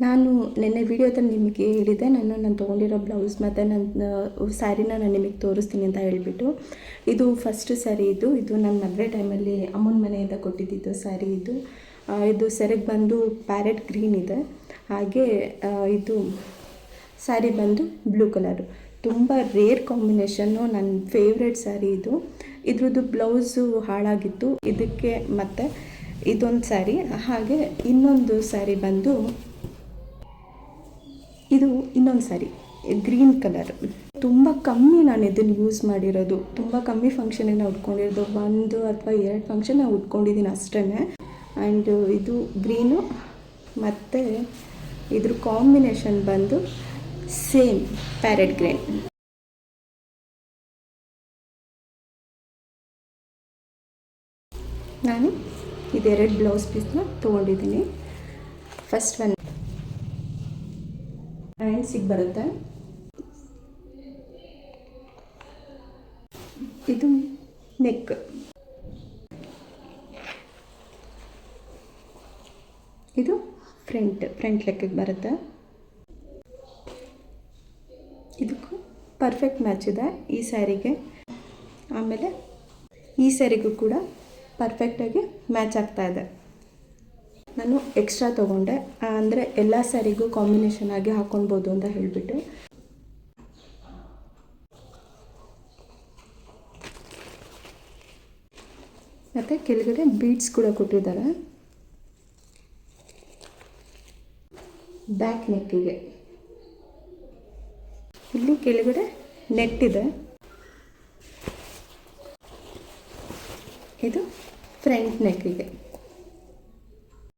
ನಾನು ನಿನ್ನೆ ವಿಡಿಯೋದಲ್ಲಿ ನಿಮಗೆ ಹೇಳಿದೆ ನಾನು ತೊಗೊಂಡಿರೋ ಬ್ಲೌಸ್ ಮತ್ತು ನನ್ನ ಸ್ಯಾರಿನ ನಾನು ನಿಮಗೆ ತೋರಿಸ್ತೀನಿ ಅಂತ ಹೇಳಿಬಿಟ್ಟು. ಇದು ಫಸ್ಟ್ ಸ್ಯಾರಿ. ಇದು ನನ್ನ ಮದುವೆ ಟೈಮಲ್ಲಿ ಅಮ್ಮನ ಮನೆಯಿಂದ ಕೊಟ್ಟಿದ್ದಿದ್ದು ಸ್ಯಾರಿ. ಇದು ಸೆರೆಗೆ ಬಂದು ಪ್ಯಾರೆಟ್ ಗ್ರೀನ್ ಇದೆ. ಹಾಗೆ ಇದು ಸ್ಯಾರಿ ಬಂದು ಬ್ಲೂ ಕಲರು. ತುಂಬ ರೇರ್ ಕಾಂಬಿನೇಷನ್ನು. ನನ್ನ ಫೇವ್ರೆಟ್ ಸ್ಯಾರಿ ಇದು. ಇದ್ರದ್ದು ಬ್ಲೌಸು ಹಾಳಾಗಿತ್ತು. ಇದಕ್ಕೆ ಮತ್ತು ಇದೊಂದು ಸ್ಯಾರಿ, ಹಾಗೆ ಇನ್ನೊಂದು ಸ್ಯಾರಿ ಬಂದು ಇದು ಇನ್ನೊಂದು ಸ್ಯಾರಿ ಗ್ರೀನ್ ಕಲರ್. ತುಂಬ ಕಮ್ಮಿ ನಾನು ಇದನ್ನು ಯೂಸ್ ಮಾಡಿರೋದು. ತುಂಬ ಕಮ್ಮಿ ಫಂಕ್ಷನಿಗೆ ನಾನು ಉಟ್ಕೊಂಡಿರೋದು. 1 ಅಥವಾ 2 ಫಂಕ್ಷನ್ ನಾನು ಉಟ್ಕೊಂಡಿದ್ದೀನಿ ಅಷ್ಟೇ. ಆ್ಯಂಡ್ ಇದು ಗ್ರೀನು ಮತ್ತು ಇದ್ರ ಕಾಂಬಿನೇಷನ್ ಬಂದು ಸೇಮ್ ಪ್ಯಾರೆಟ್ ಗ್ರೀನ್. ನಾನು ಇದೆರಡು ಬ್ಲೌಸ್ ಪೀಸ್ನ ತೊಗೊಂಡಿದ್ದೀನಿ. ಫಸ್ಟ್ ಒನ್ ಹ್ಯಾಂಡ್ಸಿಗೆ ಬರುತ್ತೆ. ಇದು ನೆಕ್. ಇದು ಫ್ರಂಟ್ ಲೆಕ್ಕಿಗೆ ಬರುತ್ತೆ. ಇದಕ್ಕೂ ಪರ್ಫೆಕ್ಟ್ ಮ್ಯಾಚ್ ಇದೆ ಈ ಸ್ಯಾರಿಗೆ. ಆಮೇಲೆ ಈ ಸ್ಯಾರಿಗೂ ಕೂಡ ಪರ್ಫೆಕ್ಟಾಗಿ ಮ್ಯಾಚ್ ಆಗ್ತಾ ಇದೆ. ನಾನು ಎಕ್ಸ್ಟ್ರಾ ತೊಗೊಂಡೆ, ಅಂದರೆ ಎಲ್ಲ ಸ್ಯಾರಿಗೂ ಕಾಂಬಿನೇಷನ್ ಆಗಿ ಹಾಕ್ಕೊಳ್ಬೋದು ಅಂತ ಹೇಳಿಬಿಟ್ಟು. ಮತ್ತು ಕೆಳಗಡೆ ಬೀಡ್ಸ್ ಕೂಡ ಕೊಟ್ಟಿದ್ದಾರೆ ಬ್ಯಾಕ್ ನೆಕ್ಕಿಗೆ. ಇಲ್ಲಿ ಕೆಳಗಡೆ ನೆಟ್ ಇದೆ. ಇದು ಫ್ರಂಟ್ ನೆಕ್ಕಿಗೆ.